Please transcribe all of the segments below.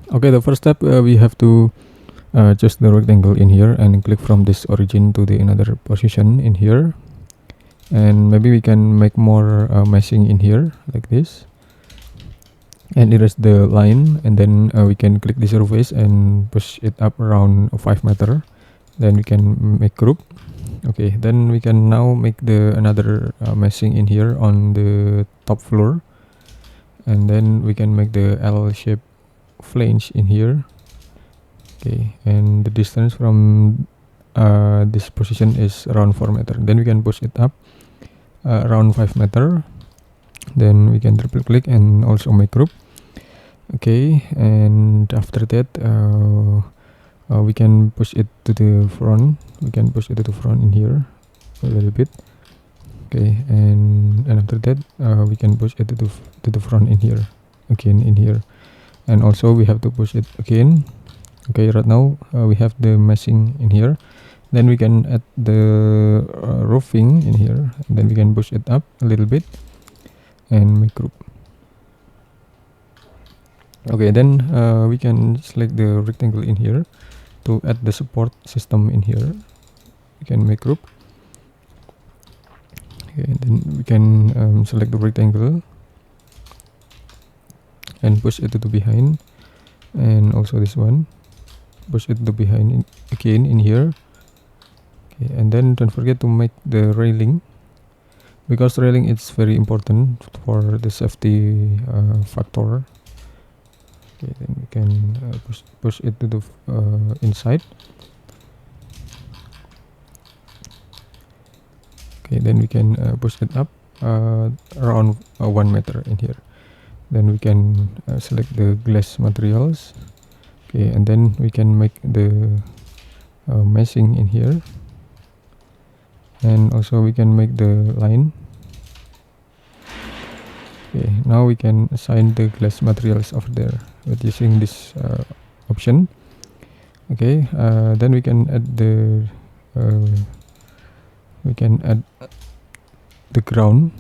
Okay, the first step, we have to choose the rectangle in here and click from this origin to the another position in here, and maybe we can make more meshing in here like this, and erase the line, and then we can click the surface and push it up around 5 meter. Then we can make group. Okay, then we can now make the another meshing in here on the top floor, and then we can make the L shape flange in here. Okay, and the distance from this position is around 4 meter. Then we can push it up around 5 meter. Then we can triple click and also make group. Okay, and after that we can push it to the front. We can push it to the front in here a little bit. Okay, and after that we can push it to the front in here again in here, and also we have to push it again. Okay, right now we have the meshing in here. Then we can add the roofing in here, and then we can push it up a little bit and make group. Okay, then we can select the rectangle in here to add the support system in here. We can make group. Okay, then we can select the rectangle and push it to the behind, and also this one, push it to behind again in here. Okay, and then don't forget to make the railing, because railing is very important for the safety factor. Okay, then we can push it to the inside. Okay, then we can push it up around 1 meter in here. Then we can select the glass materials. Okay, and then we can make the meshing in here, and also we can make the line. Okay, now we can assign the glass materials over there with using this option. Okay, then we can add the ground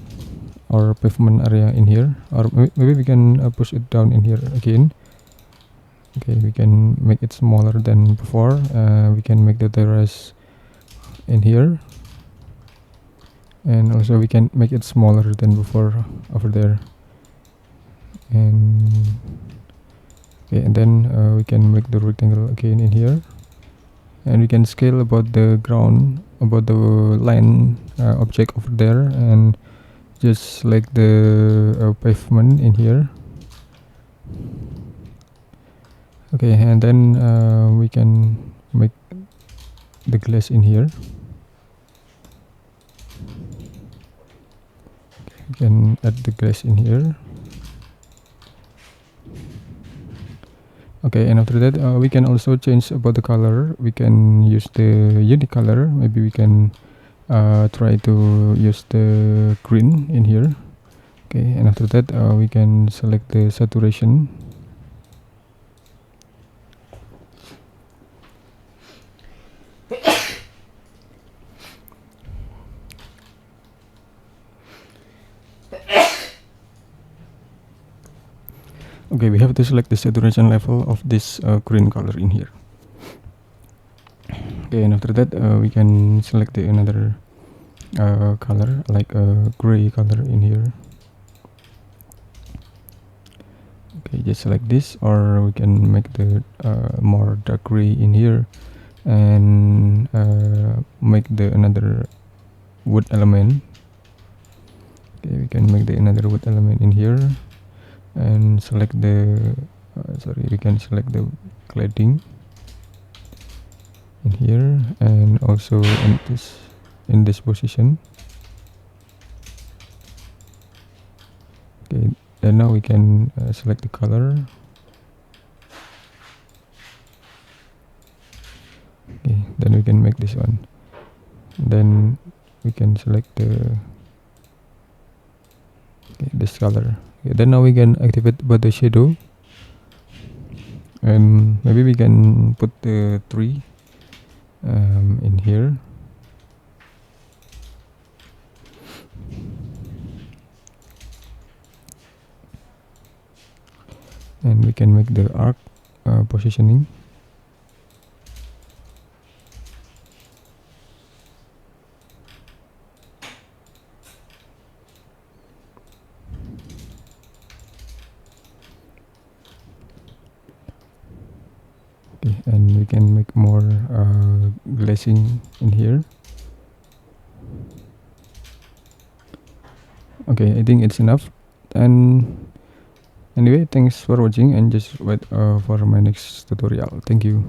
or pavement area in here, or maybe we can push it down in here again. Okay, we can make it smaller than before. We can make the terrace in here, and also we can make it smaller than before over there. And okay, and then we can make the rectangle again in here, and we can scale about the ground, about the line object over there, and just like the pavement in here. Okay, and then we can make the glass in here. We can add the glass in here. Okay, and after that we can also change about the color. We can use the unique color. Maybe we can try to use the green in here. Okay, and after that we can select the saturation. Okay, we have to select the saturation level of this green color in here. Okay, and after that we can select the another color, like a gray color in here. Okay, just like this, or we can make the more dark gray in here, and make the another wood element. Okay, we can make the another wood element in here, and select the we can select the cladding in here, and also in this position. Okay, and now we can select the color. Okay, then we can make this one. Then we can select this color. Okay, then now we can activate the shadow, and maybe we can put the tree in here. And we can make the arc positioning. Okay, and we can make more glazing in here. Okay, I think it's enough. And anyway, thanks for watching, and just wait for my next tutorial. Thank you.